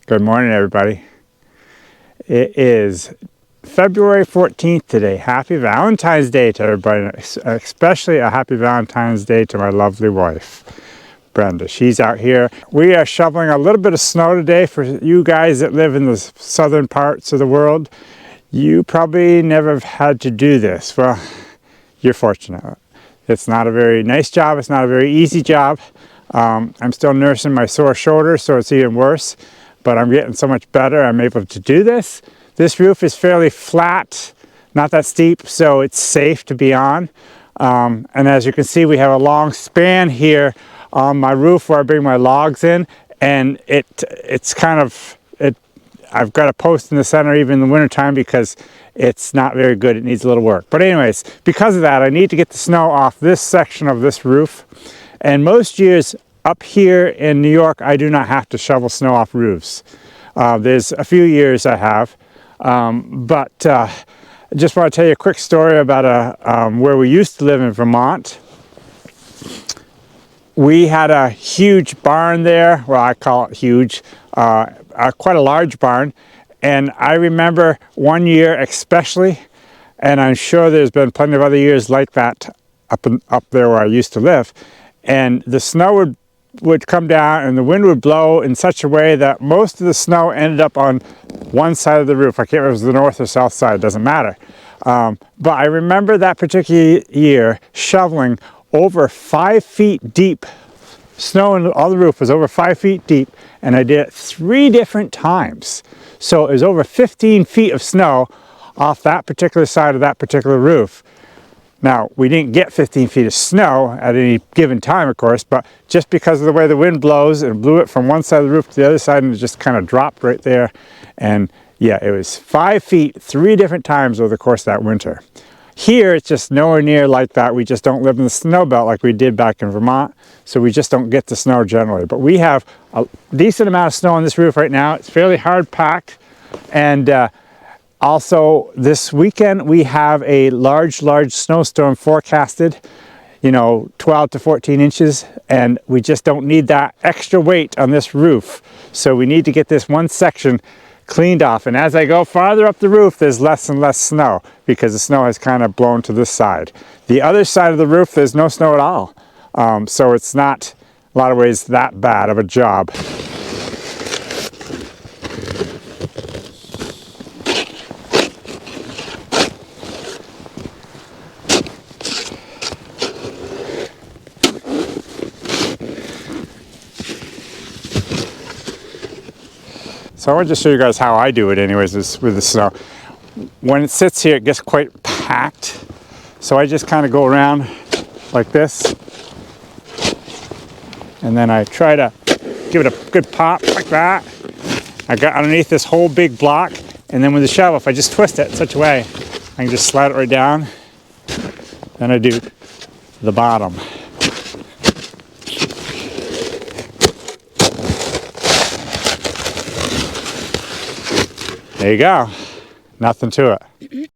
Good morning, everybody. It is February 14th today. Happy Valentine's Day to everybody, especially a happy Valentine's Day to my lovely wife, Brenda. She's out here. We are shoveling a little bit of snow today for you guys that live in the southern parts of the world. You probably never have had to do this. Well, you're fortunate. It's not a very nice job. It's not a very easy job. I'm still nursing my sore shoulder, so it's even worse. But I'm getting so much better. I'm able to do this. This roof is fairly flat, not that steep, so it's safe to be on. And as you can see, we have a long span here on my roof where I bring my logs in, and it's kind of, I've got a post in the center even in the wintertime because it's not very good. It needs a little work. But anyways, because of that, I need to get the snow off this section of this roof. And most years, up here in New York, I do not have to shovel snow off roofs. There's a few years I have, but I just want to tell you a quick story about where we used to live in Vermont. We had a huge barn there. Well, I call it huge, quite a large barn. And I remember one year especially, and I'm sure there's been plenty of other years like that up there where I used to live, and the snow would come down and the wind would blow in such a way that most of the snow ended up on one side of the roof. I can't remember if it was the north or south side, it doesn't matter. But I remember that particular year shoveling over 5 feet deep. Snow on the roof was over 5 feet deep, and I did it 3 different times. So it was over 15 feet of snow off that particular side of that particular roof. Now, we didn't get 15 feet of snow at any given time, of course, but just because of the way the wind blows, it blew it from one side of the roof to the other side, and it just kind of dropped right there. And yeah, it was 5 feet 3 different times over the course of that winter. Here, it's just nowhere near like that. We just don't live in the snow belt like we did back in Vermont, so we just don't get the snow generally. But we have a decent amount of snow on this roof right now. It's fairly hard packed, and also, this weekend we have a large snowstorm forecasted, 12 to 14 inches, and we just don't need that extra weight on this roof. So we need to get this one section cleaned off. And as I go farther up the roof, there's less and less snow because the snow has kind of blown to this side. The other side of the roof, there's no snow at all. So it's not, a lot of ways, that bad of a job. So I want to just show you guys how I do it anyways with the snow. When it sits here, it gets quite packed. So I just kind of go around like this. And then I try to give it a good pop like that. I got underneath this whole big block. And then with the shovel, if I just twist it in such a way, I can just slide it right down. Then I do the bottom. There you go. Nothing to it.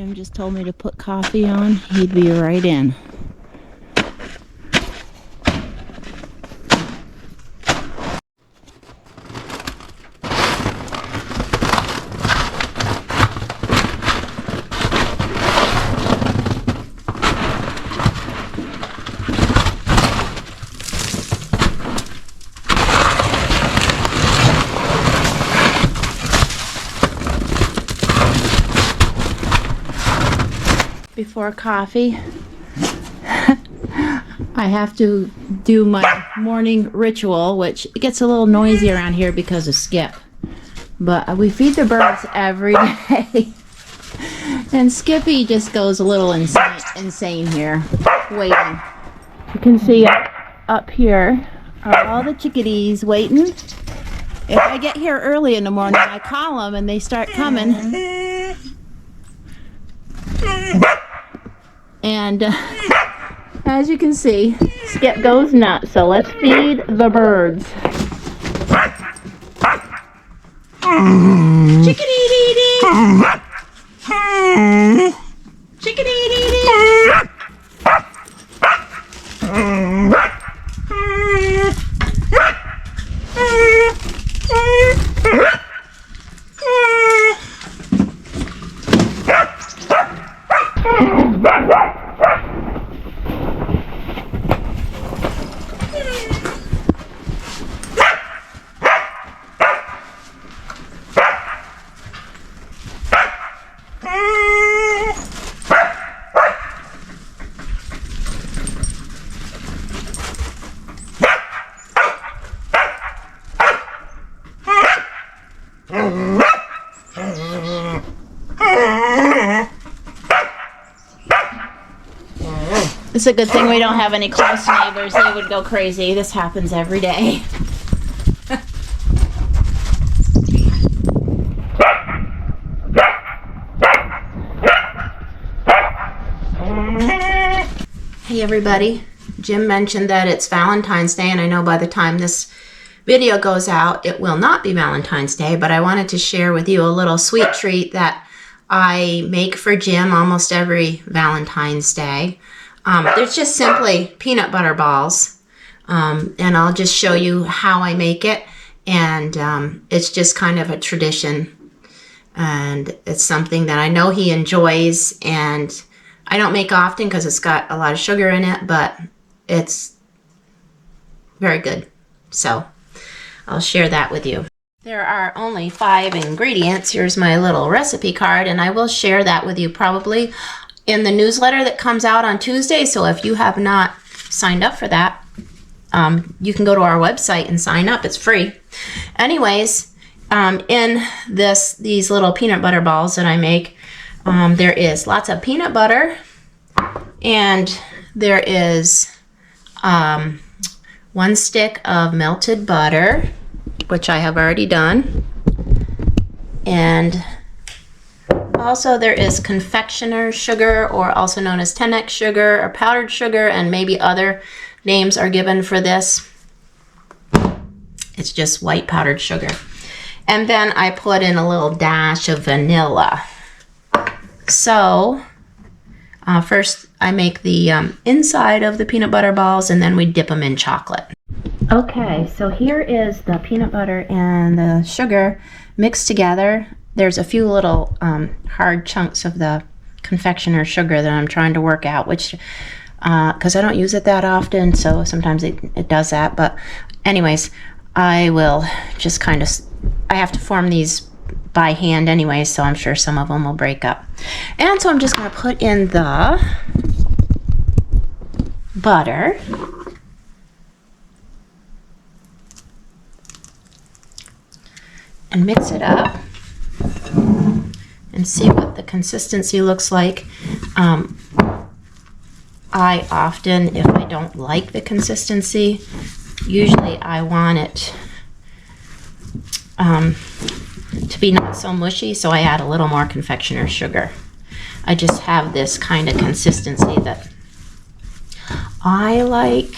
Jim just told me to put coffee on. He'd be right in. Before coffee, I have to do my morning ritual, which gets a little noisy around here because of Skip. But we feed the birds every day. And Skippy just goes a little insane here, waiting. You can see up here are all the chickadees waiting. If I get here early in the morning, I call them and they start coming. And as you can see, Skip goes nuts, so let's feed the birds. Chickadee-dee-dee! Chickadee-dee-dee! It's a good thing we don't have any close neighbors. They would go crazy. This happens every day. Hey everybody. Jim mentioned that it's Valentine's Day, and I know by the time this video goes out, it will not be Valentine's Day, but I wanted to share with you a little sweet treat that I make for Jim almost every Valentine's Day. There's just simply peanut butter balls, and I'll just show you how I make it, and it's just kind of a tradition, and it's something that I know he enjoys, and I don't make often because it's got a lot of sugar in it, but it's very good, so I'll share that with you. There are only 5 ingredients. Here's my little recipe card, and I will share that with you probably in the newsletter that comes out on Tuesday. So if you have not signed up for that, you can go to our website and sign up. It's free. Anyways, in these little peanut butter balls that I make, there is lots of peanut butter, and there is 1 stick of melted butter, which I have already done, and also there is confectioner's sugar, or also known as 10x sugar or powdered sugar, and maybe other names are given for this. It's just white powdered sugar. And then I put in a little dash of vanilla. So first I make the inside of the peanut butter balls, and then we dip them in chocolate. Okay, so here is the peanut butter and the sugar mixed together. There's a few little hard chunks of the confectioner's sugar that I'm trying to work out, which because I don't use it that often, so sometimes it does that. But anyways, I will just kind of, I have to form these by hand anyway, so I'm sure some of them will break up. And so I'm just going to put in the butter. And mix it up and see what the consistency looks like. I often, if I don't like the consistency, usually I want it to be not so mushy, so I add a little more confectioner's sugar. I just have this kind of consistency that I like,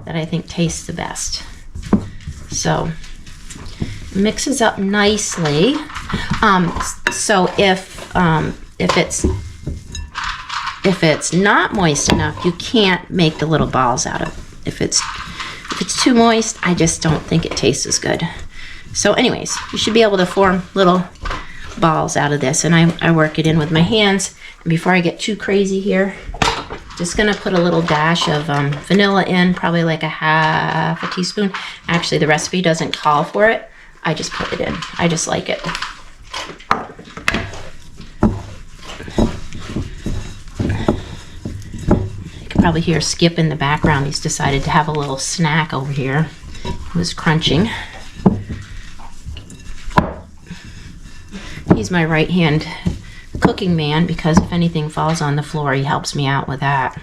that I think tastes the best. So mixes up nicely. So if if it's not moist enough, you can't make the little balls out of it. If it's too moist, I just don't think it tastes as good. So anyways, you should be able to form little balls out of this, and I work it in with my hands. And before I get too crazy here, just gonna put a little dash of vanilla in, probably like a half a teaspoon. Actually, the recipe doesn't call for it. I just put it in. I just like it. You can probably hear Skip in the background. He's decided to have a little snack over here. He was crunching. He's my right hand cooking man because if anything falls on the floor, he helps me out with that.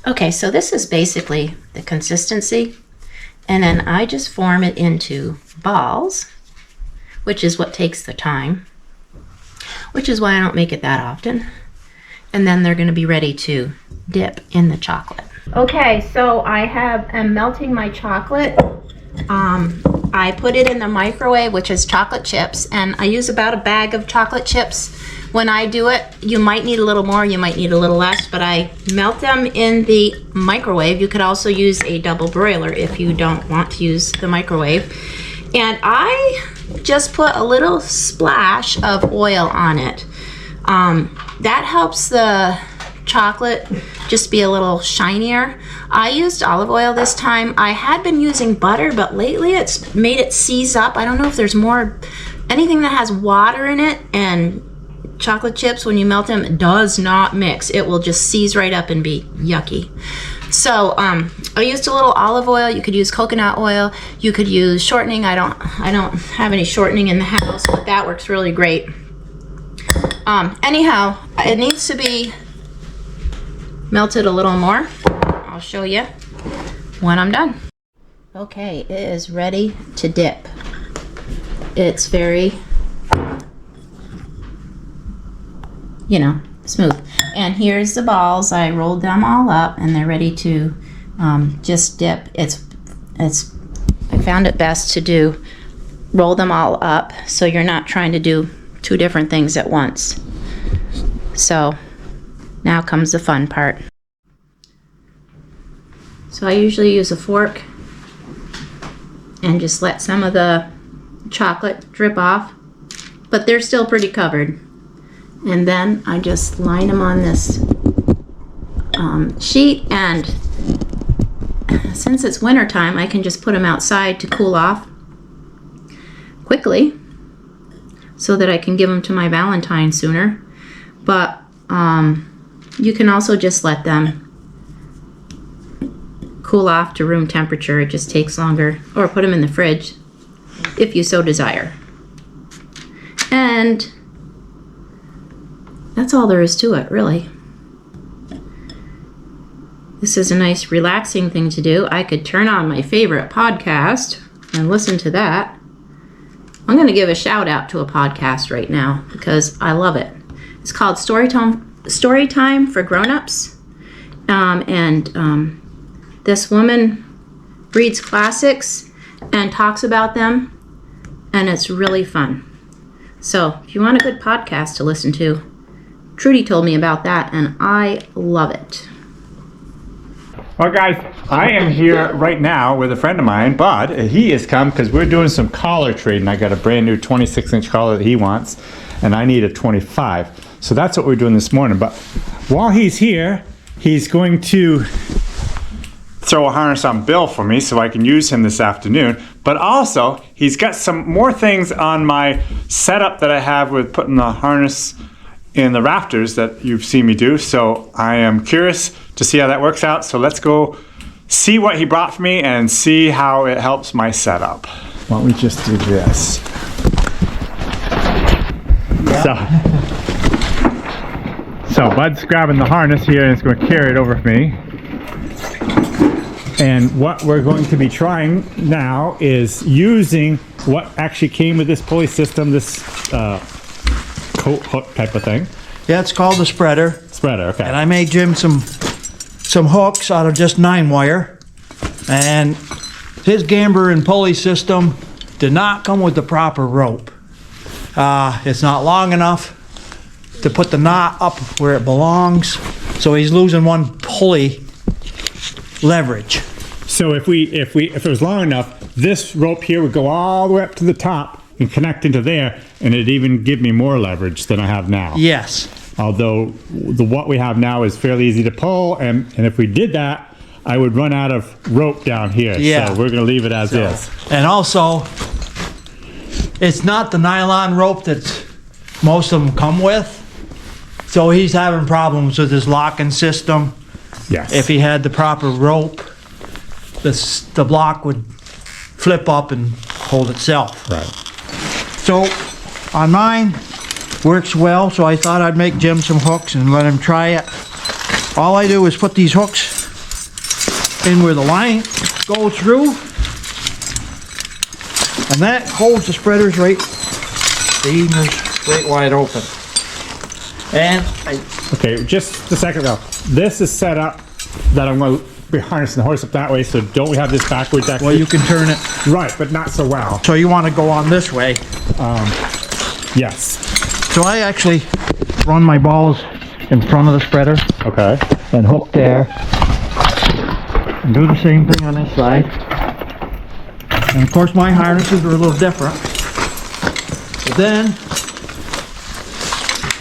Okay, so this is basically the consistency, and then I just form it into balls, which is what takes the time, which is why I don't make it that often. And then they're going to be ready to dip in the chocolate. Okay, so I am melting my chocolate. I put it in the microwave, which is chocolate chips, and I use about a bag of chocolate chips. When I do it, you might need a little more, you might need a little less, but I melt them in the microwave. You could also use a double broiler if you don't want to use the microwave. And I just put a little splash of oil on it. That helps the chocolate just be a little shinier. I used olive oil this time. I had been using butter, but lately it's made it seize up. I don't know if there's anything that has water in it, and chocolate chips, when you melt them, it does not mix. It will just seize right up and be yucky. So I used a little olive oil. You could use coconut oil. You could use shortening. I don't have any shortening in the house, but that works really great. Anyhow, it needs to be melted a little more. I'll show you when I'm done. Okay, it is ready to dip. It's very, smooth. And here's the balls. I rolled them all up and they're ready to just dip. I found it best to roll them all up so you're not trying to do two different things at once. So now comes the fun part. So I usually use a fork and just let some of the chocolate drip off, but they're still pretty covered. And then I just line them on this sheet, and since it's winter time, I can just put them outside to cool off quickly so that I can give them to my Valentines sooner. But you can also just let them cool off to room temperature. It just takes longer, or put them in the fridge if you so desire. And that's all there is to it, really. This is a nice relaxing thing to do. I could turn on my favorite podcast and listen to that. I'm going to give a shout out to a podcast right now because I love it. It's called Storytime for Grown-Ups. This woman reads classics and talks about them, and it's really fun. So if you want a good podcast to listen to, Trudy told me about that, and I love it. Well, guys, I am here right now with a friend of mine, Bud. He has come because we're doing some collar trading. I got a brand new 26-inch collar that he wants, and I need a 25. So that's what we're doing this morning. But while he's here, he's going to throw a harness on Bill for me so I can use him this afternoon. But also, he's got some more things on my setup that I have with putting the harness in the rafters that you've seen me do. So I am curious to see how that works out. So let's go see what he brought for me and see how it helps my setup. Why don't we just do this? Yeah. So Bud's grabbing the harness here and it's going to carry it over for me. And what we're going to be trying now is using what actually came with this pulley system, this coat hook type of thing. Yeah, it's called the spreader. Spreader, okay. And I made Jim some hooks out of just 9-wire. And his gamber and pulley system did not come with the proper rope. It's not long enough. to put the knot up where it belongs. So he's losing one pulley leverage. So if it was long enough, this rope here would go all the way up to the top and connect into there, and it'd even give me more leverage than I have now. Yes. Although what we have now is fairly easy to pull, and if we did that, I would run out of rope down here. Yeah. So we're gonna leave it as is. And also, it's not the nylon rope that most of them come with. So he's having problems with his locking system. Yes. If he had the proper rope, the block would flip up and hold itself. Right. So on mine, works well, so I thought I'd make Jim some hooks and let him try it. All I do is put these hooks in where the line goes through, and that holds the spreaders right, the eveners right wide open. And Okay, just a second though. This is set up that I'm going to be harnessing the horse up that way, so don't we have this backwards actually? well, you can turn it. Right, but not so well. So you want to go on this way. Yes. So I actually run my balls in front of the spreader Okay. and hook there. And do the same thing on this side. And of course my harnesses are a little different. But then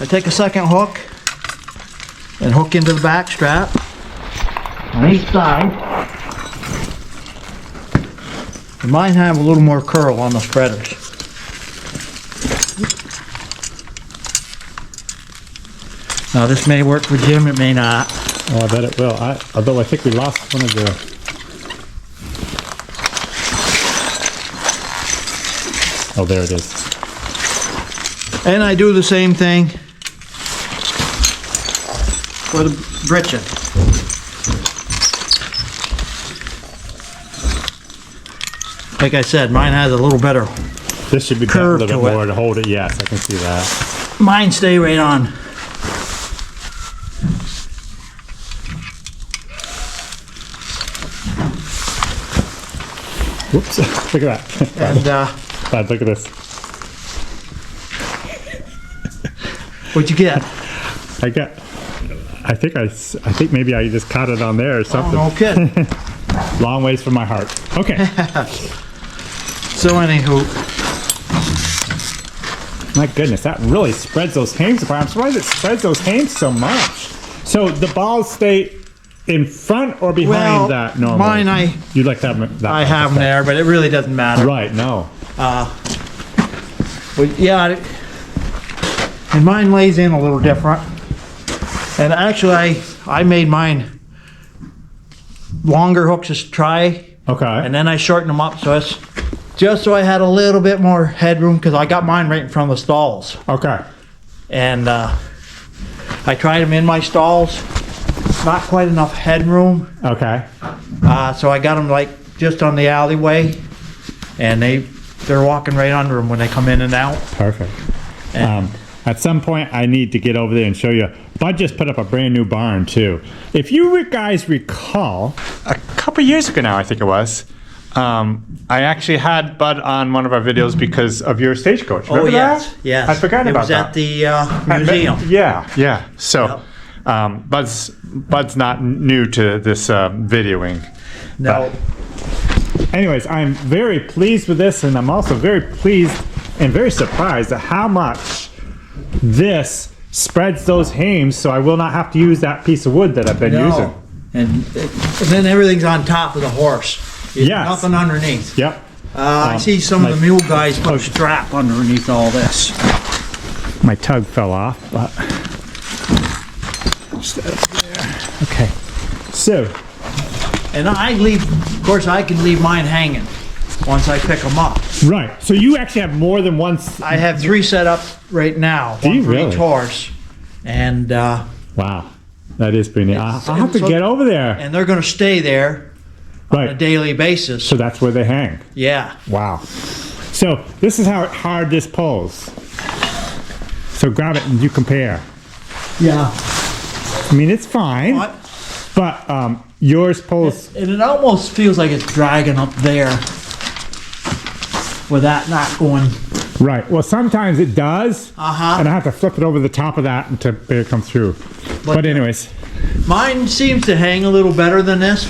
I take a second hook and hook into the back strap on each side. And mine have a little more curl on the spreaders. Now this may work for Jim, it may not. Oh, I bet it will. Although I think we lost one of the... Oh, there it is. And I do the same thing for the britchin. Like I said, mine has a little better. This should be a Curve little to bit it. more to hold it. Yes, I can see that. Mine stay right on. Whoops! Look at that. And Bud, look at this. what'd you get? I think maybe I just caught it on there or something. Oh, no kidding. Long ways from my heart. Okay. So anywho, My goodness, that really spreads those hames apart. I'm surprised it spreads those hames so much. So the balls stay in front or behind well, that normally? mine You like to have them that I have them there, but it really doesn't matter. Right, no. But yeah, and mine lays in a little different. And actually, I made mine longer hooks to try, Okay. and then I shortened them up so it's just so I had a little bit more headroom because I got mine right in front of the stalls. Okay. And I tried them in my stalls, not quite enough headroom, Okay. so I got them like just on the alleyway, and they're walking right under them when they come in and out. Perfect. At some point, I need to get over there and show you. Bud just put up a brand new barn too. If you guys recall, a couple years ago now, I think it was, I actually had Bud on one of our videos because of your stagecoach. Remember yes, that? yes. I forgot about that. It was at the museum. Yeah. So, Bud's not new to this videoing. No. Anyways, I'm very pleased with this, and I'm also very pleased and very surprised at how much this spreads those hames, so I will not have to use that piece of wood that I've been using. And then everything's on top of the horse. There's Yes. nothing underneath. Yep. I see some of the mule guys put a strap underneath all this. My tug fell off, but just up there. Okay. So, And of course I can leave mine hanging once I pick them up. right. So you actually have more than one. I have 3 set up right now. Do you one for really? each horse. And Wow. That is pretty neat. I'll have to so- get over there. and they're going to stay there on a Right. daily basis. So that's where they hang. Yeah. Wow. So this is how hard this pulls. So grab it and you compare. Yeah. I mean, it's fine, What? but yours pulls. And it almost feels like it's dragging up there with that not going Right. Well, sometimes it does. Uh-huh. And I have to flip it over the top of that to make it come through. But anyways. Mine seems to hang a little better than this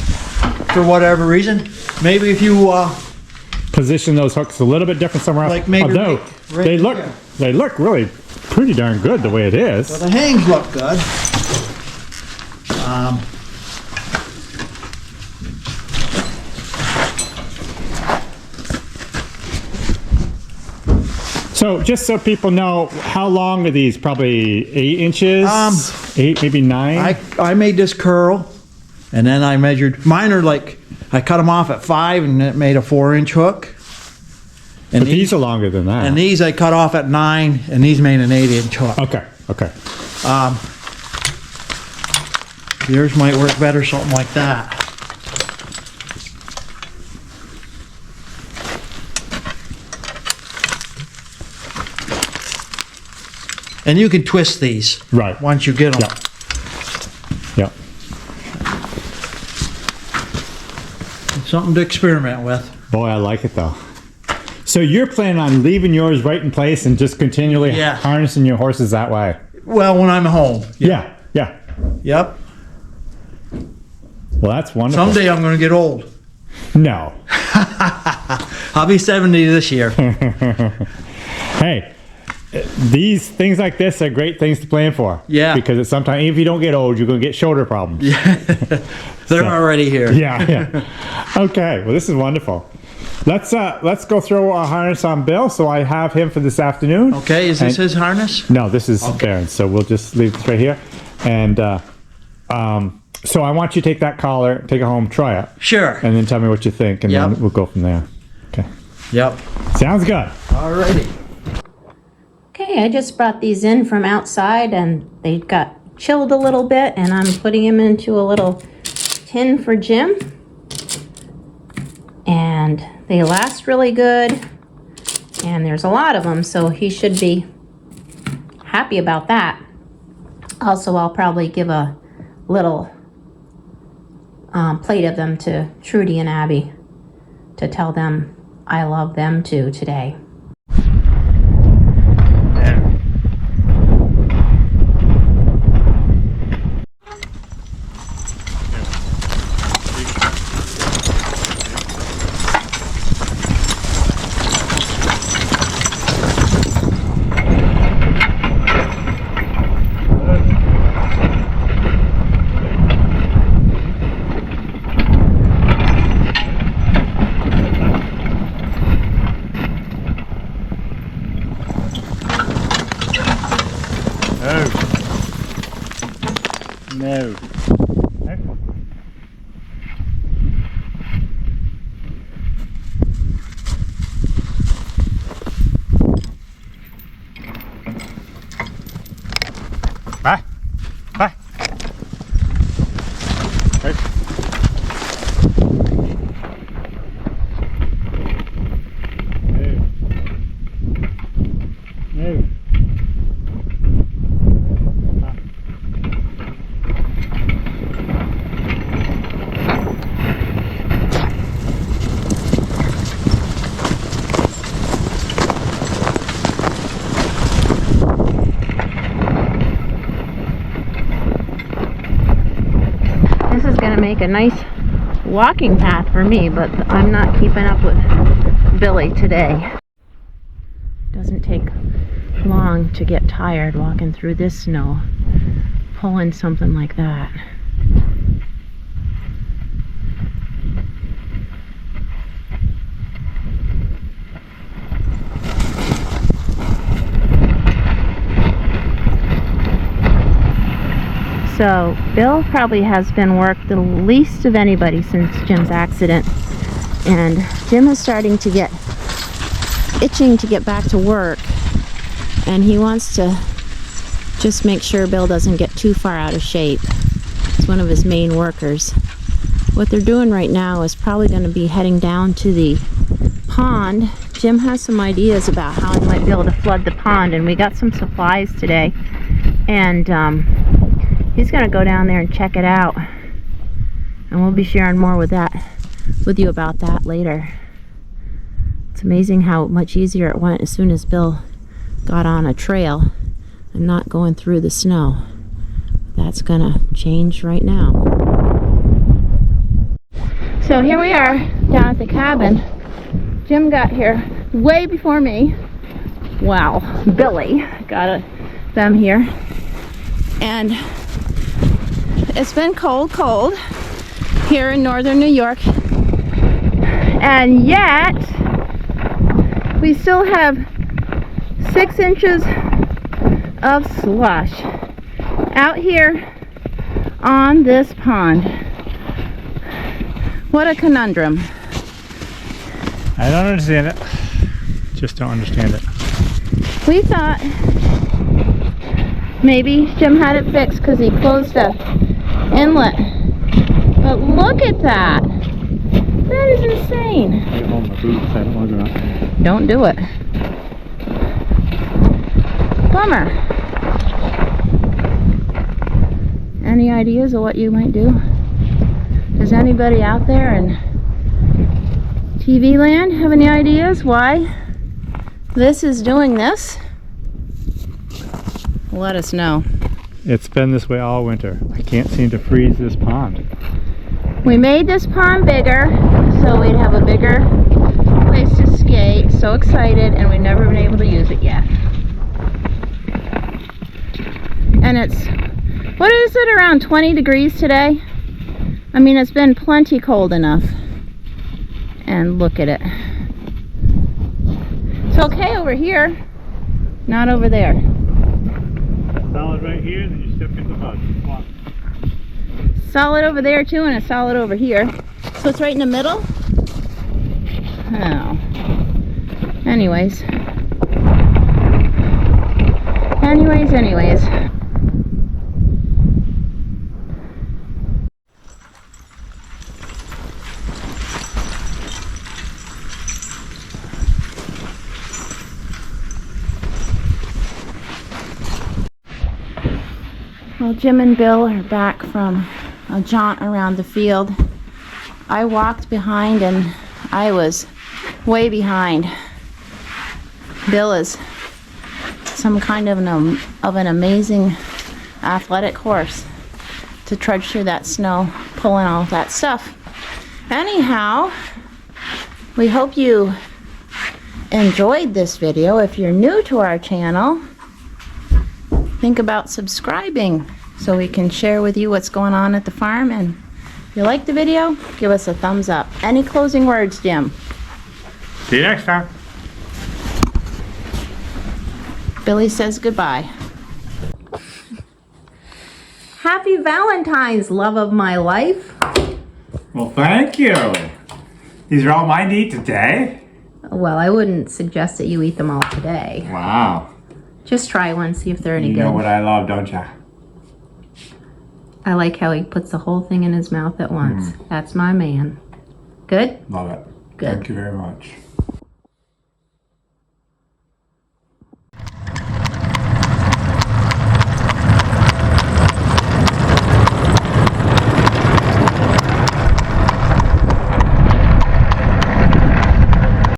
for whatever reason. Maybe if you position those hooks a little bit different somewhere else. Like maybe although right they look really pretty darn good the way it is. well, the hangs look good. So just so people know, how long are these? Probably 8 inches? 8, maybe 9? I made this curl, and then I measured. Mine are like, I cut them off at 5, and it made a 4-inch hook. And But these are longer than that. And these I cut off at 9, and these made an 8-inch hook. Okay. Yours might work better, something like that. And you can twist these. Right. Once you get them. Yep. It's something to experiment with. Boy, I like it though. So you're planning on leaving yours right in place and just continually harnessing your horses that way? Well, when I'm home. Yeah. Yep. Well, that's wonderful. Someday I'm going to get old. No. I'll be 70 this year. Hey, these things like this are great things to plan for. Yeah. Because it's sometimes, if you don't get old, you're going to get shoulder problems. They're already here. Yeah. Okay. Well, this is wonderful. Let's go throw a harness on Bill, so I have him for this afternoon. Okay. Is this his harness? No, this is Baron's. So we'll just leave this right here. And so I want you to take that collar, take it home, try it. Sure. And then tell me what you think, and then we'll go from there. Okay. Yep. Sounds good. Alrighty. Okay, I just brought these in from outside and they got chilled a little bit, and I'm putting them into a little tin for Jim. And they last really good, and there's a lot of them, so he should be happy about that. Also, I'll probably give a little plate of them to Trudy and Abby to tell them I love them too today. No. Bye. Bye. Hey. No. This is going to make a nice walking path for me, but I'm not keeping up with Billy today. Doesn't take long to get tired walking through this snow, pulling something like that. So Bill probably has been worked the least of anybody since Jim's accident, and Jim is starting to get itching to get back to work, and he wants to just make sure Bill doesn't get too far out of shape. It's one of his main workers. What they're doing right now is probably going to be heading down to the pond. Jim has some ideas about how he might be able to flood the pond, and we got some supplies today, and he's going to go down there and check it out, and we'll be sharing more with you about that later. It's amazing how much easier it went as soon as Bill got on a trail and not going through the snow. That's gonna change right now. So here we are down at the cabin. Jim got here way before me. Wow, Billy got them here. And it's been cold here in northern New York. And yet, we still have 6 inches of slush out here on this pond. What a conundrum. I don't understand it. Just don't understand it. We thought maybe Jim had it fixed because he closed the inlet. But look at that. That is insane. I hold my boots. I don't want to go out. Don't do it. Bummer. Any ideas of what you might do? Does anybody out there in TV land have any ideas why this is doing this? Let us know. It's been this way all winter. I can't seem to freeze this pond. We made this pond bigger so we'd have a bigger place to skate. So excited, and we've never been able to use it yet. And it's, what is it, around 20 degrees today? I mean, it's been plenty cold enough. And look at it. It's okay over here, not over there. Solid right here, then you step in the mud. Come on. Solid over there too, and a solid over here. So it's right in the middle? Oh. Anyways. Well, Jim and Bill are back from a jaunt around the field. I walked behind and I was way behind. Bill is some kind of an amazing athletic horse to trudge through that snow, pulling all that stuff. Anyhow, we hope you enjoyed this video. If you're new to our channel, think about subscribing so we can share with you what's going on at the farm. And if you like the video, give us a thumbs up. Any closing words, Jim? See you next time. Billy says goodbye. Happy Valentine's, love of my life. Well, thank you. These are all mine to eat today? Well, I wouldn't suggest that you eat them all today. Wow. Just try one, see if they're any good. You know what I love, don't you? I like how he puts the whole thing in his mouth at once. That's my man. Good? Love it. Good. Thank you very much.